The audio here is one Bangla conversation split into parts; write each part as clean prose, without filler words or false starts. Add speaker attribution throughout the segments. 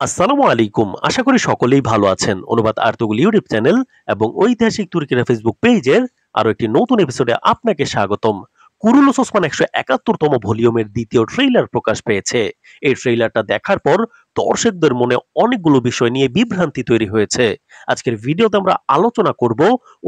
Speaker 1: আসসালামু আলাইকুম। আশা করি সকলেই ভালো আছেন। অনুবাদ আর্তুগুল ইউটিউব চ্যানেল এবং ঐতিহাসিক তুর্কিরা ফেসবুক পেজের আরো একটি নতুন এপিসোডে আপনাকে স্বাগতম। কুরুলুস ওসমান ১৭১ তম ভলিউমের দ্বিতীয় ট্রেইলার প্রকাশ পেয়েছে। এই ট্রেইলারটা দেখার পর দর্শকদের মনে অনেকগুলো বিষয় নিয়ে বিভ্রান্তি তৈরি হয়েছে। আজকের ভিডিওতে আমরা আলোচনা করব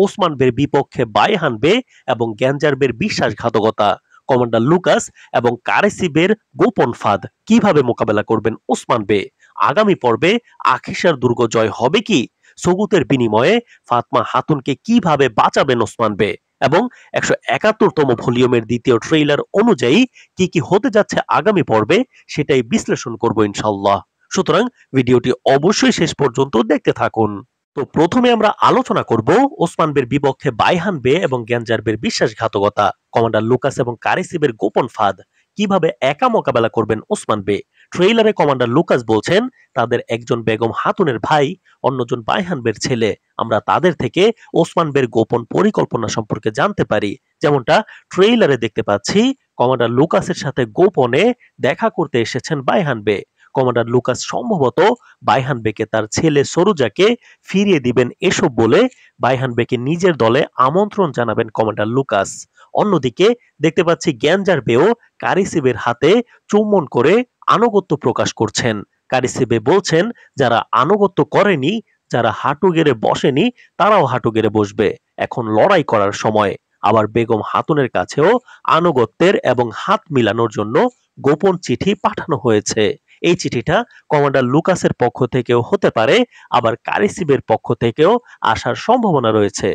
Speaker 1: ওসমান বের বিপক্ষে বাইহান বে এবং গ্যাঞ্জার বের বিশ্বাসঘাতকতা, কমান্ডার লুকাস এবং কারেসিবের গোপন ফাঁদ, কিভাবে মোকাবেলা করবেন ওসমান বে, আগামী পর্বে আখিসার দুর্গ জয় হবে কি, সবুতের বিনিময়ে ফাতমা হাতুনকে কিভাবে বাঁচাবেন ওসমান বে, এবং ১৭১ তম ভলিউমের দ্বিতীয় ট্রেইলার অনুযায়ী কি কি হতে যাচ্ছে আগামী পর্বে সেটাই বিশ্লেষণ করব ইনশাআল্লাহ। সুতরাং ভিডিওটি অবশ্যই শেষ পর্যন্ত দেখতে থাকুন। তো প্রথমে আমরা আলোচনা করব ওসমান বের বিপক্ষে বাইহান বে এবং গ্যাঞ্জার বের বিশ্বাসঘাতকতা, কমান্ডার লুকাস এবং কারিসিবের গোপন ফাঁদ, কিভাবে একা মোকাবেলা করবেন ওসমান বে। ট্রেইলারে কমান্ডার লুকাস বলছেন তাদের একজন বেগম হাতুনের ভাই, অন্যজন বাইহান বের ছেলে। আমরা তাদের থেকে ওসমান বের গোপন পরিকল্পনা সম্পর্কে জানতে পারি। যেমনটা ট্রেইলারে দেখতে পাচ্ছি, কমান্ডার লুকাসের সাথে গোপনে দেখা করতে এসেছেন বাইহান বে। কমান্ডার লুকাস সম্ভবত বাইহান বেকে তার ছেলে সরুজাকে ফিরিয়ে দিবেন এসব বলে বাইহান বেকে নিজের দলে আমন্ত্রণ জানাবেন কমান্ডার লুকাস। অন্যদিকে দেখতে পাচ্ছি গ্যাঞ্জার বেও কারিসিবের হাতে চুম্বন করে আনুগত্য প্রকাশ করছেন। কারিসিবে বলছেন যারা আনুগত্য করেনি, যারা হাঁটু গেড়ে বসেনি, তারাও হাঁটু গেড়ে বসবে। এখন লড়াই করার সময়। আবার বেগম হাতুনের কাছেও আনুগত্যের এবং হাত মিলানোর জন্য গোপন চিঠি পাঠানো হয়েছে। এই চিঠিটা কমান্ডার লুকাসের পক্ষ থেকেও হতে পারে, আবার কারিসিবের পক্ষ থেকেও আসার সম্ভাবনা রয়েছে।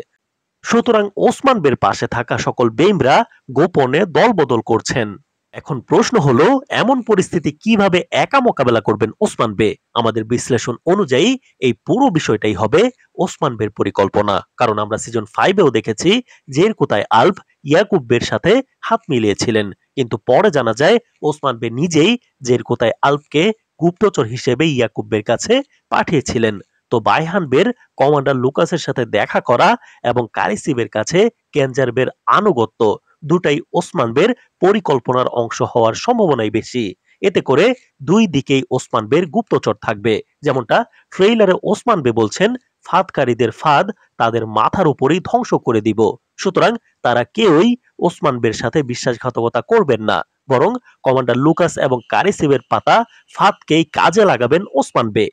Speaker 1: সুতরাং ওসমান বের পাশে থাকা সকল বেইমরা গোপনে দলবদল করছেন। এখন প্রশ্ন হলো, এমন পরিস্থিতি কিভাবে একা মোকাবেলা করবেন ওসমান বে। আমাদের বিশ্লেষণ অনুযায়ী এই পুরো বিষয়টাই হবে ওসমান বের পরিকল্পনা। কারণ আমরা সিজন 5-এও দেখেছি জেরকুতায় আল্প ইয়াকুব বের সাথে হাত মিলিয়েছিলেন, কিন্তু পরে জানা যায় ওসমান বে নিজেই জেরকুতায় আল্পকে গুপ্তচর হিসেবে ইয়াকুব বের কাছে পাঠিয়েছিলেন। তো বাইহান বের কমান্ডার লুকাসের সাথে দেখা করা এবং কারিসিবের কাছে কেনজার বের আনুগত্য, দুটাই ওসমান বের পরিকল্পনার অংশ হওয়ার সম্ভাবনাই বেশি। এতে করে দুই দিকেই ওসমান বের গুপ্তচর থাকবে। যেমনটা ট্রেইলারে ওসমান বে বলছেন, ফাঁদকারীদের ফাঁদ তাদের মাথার উপরেই ধ্বংস করে দিব। সুতরাং তারা কেউই ওসমান বের সাথে বিশ্বাসঘাতকতা করবেন না, বরং কমান্ডার লুকাস এবং কারিসিবের পাতা ফাঁদকেই কাজে লাগাবেন ওসমান বে।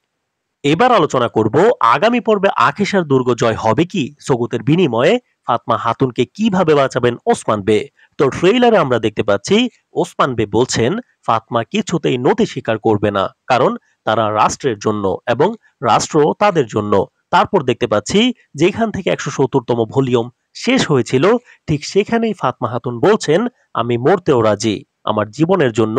Speaker 1: এবার আলোচনা করব আগামী পর্বে আখিসার দুর্গ জয় হবে কি, সগুতের বিনিময়ে ফাতমা হাতুনকে কিভাবে বাঁচাবেন ওসমান বে। তো ট্রেইলারে আমরা দেখতে পাচ্ছি ওসমান বে বলছেন ফাতমা কিছুতেই নতি স্বীকার করবে না, কারণ তারা রাষ্ট্রের জন্য এবং রাষ্ট্র তাদের জন্য। তারপর দেখতে পাচ্ছি যেখান থেকে ১৭০ তম ভলিউম শেষ হয়েছিল, ঠিক সেখানেই ফাতমা হাতুন বলছেন আমি মরতেও রাজি, আমার জীবনের জন্য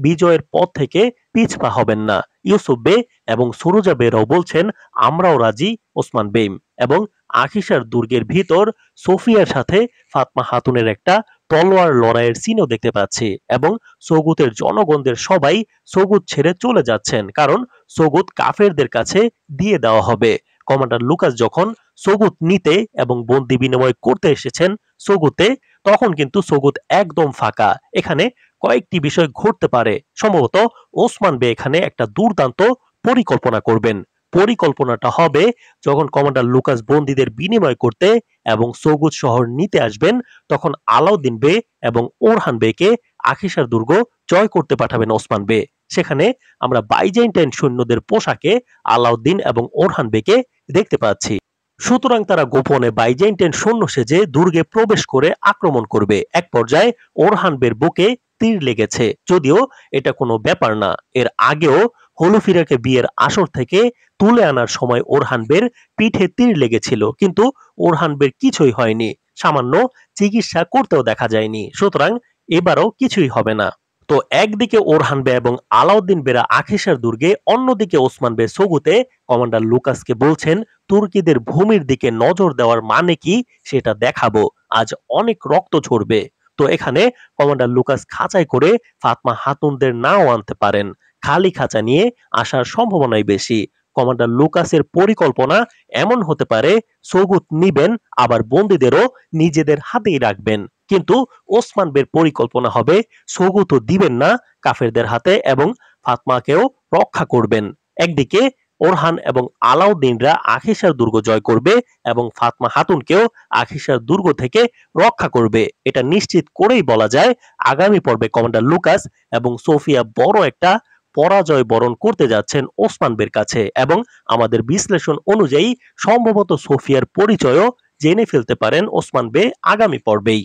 Speaker 1: বিজয়ের পথ থেকে পিছপা হবেন না। ইউসুফ বে এবং সুরুজা বেরাও বলছেন আমরাও রাজি ওসমান বেইম। এবং আখিসার দুর্গের ভিতর সোফিয়ার সাথে ফাতমা হাতুনের একটা তলোয়ার লড়াইয়ের সিনও দেখতে পাচ্ছি, এবং সৌগুতের জনগণদের সবাই সৌগুত ছেড়ে চলে যাচ্ছেন, কারণ সৌগুত কাফেরদের কাছে দিয়ে দেওয়া হবে। কমান্ডার লুকাস যখন সৌগুত নিতে এবং বন্দি বিনিময় করতে এসেছেন সৌগুতে, তখন কিন্তু সৌগুত একদম ফাঁকা। এখানে কয়েকটি বিষয় ঘটতে পারে। সম্ভবত ওসমান বে এখানে একটা দুর্দান্ত পরিকল্পনা করবেন। পরিকল্পনাটা হবে যখন কমান্ডার লুকাস বন্দীদের বিনিময় করতে এবং সৌগুত শহর নিতে আসবেন, তখন আলাউদ্দিন বে এবং ওরহান বেকে আখিসার দুর্গ জয় করতে পাঠাবেন ওসমান বে। সেখানে আমরা বাইজেন্টাইন সৈন্যদের পোশাকে আলাউদ্দিন এবং ওরহান বেকে দেখতে পাচ্ছি। সুতরাং তারা গোপনে বাইজেন্টাইন সৈন্য সেজে দুর্গে প্রবেশ করে আক্রমণ করবে। এক পর্যায়ে ওরহান বের বুকে তীর লেগেছে, যদিও এটা কোনো ব্যাপার না। এর আগেও হলুফিরাকে বিয়ের আসর থেকে তুলে আনার সময় ওরহান বের পিঠে তীর লেগেছিল, কিন্তু ওরহান বের কিছুই হয়নি, সামান্য চিকিৎসা করতেও দেখা যায়নি। সুতরাং এবারও কিছুই হবে না। তো একদিকে ওরহান বে এবং আলাউদ্দিন বেরা আখিসার দুর্গে, অন্যদিকে ওসমান বে সগুতে কমান্ডার লুকাসকে বলছেন তুর্কিদের ভূমির দিকে নজর দেওয়ার মানে কি সেটা দেখাবো, আজ অনেক রক্ত ঝরবে। তো এখানে কমান্ডার লুকাস খাঁচায় করে ফাতমা হাতুনদের নাও আনতে পারেন, খালি খাঁচা নিয়ে আসার সম্ভাবনাই বেশি। কমান্ডার লুকাসের পরিকল্পনা এমন হতে পারে সৌগুত নিবেন, আবার বন্দীদেরও নিজেদের হাতেই রাখবেন। কিন্তু ওসমান বের পরিকল্পনা হবে সৌগুতও দিবেন না কাফেরদের হাতে এবং ফাতমাকেও রক্ষা করবেন। একদিকে ওরহান এবং আলাউদ্দিনরা আখিসার দুর্গ জয় করবে এবং ফাতমা খাতুনকেও আখিসার দুর্গ থেকে রক্ষা করবে। এটা নিশ্চিত করেই বলা যায় আগামী পর্বে কমান্ডার লুকাস এবং সোফিয়া বড় একটা পরাজয় বরণ করতে যাচ্ছেন ওসমান বের কাছে, এবং আমাদের বিশ্লেষণ অনুযায়ী সম্ভবত সোফিয়ার পরিচয়ও জেনে ফেলতে পারেন ওসমান বে আগামী পর্বেই।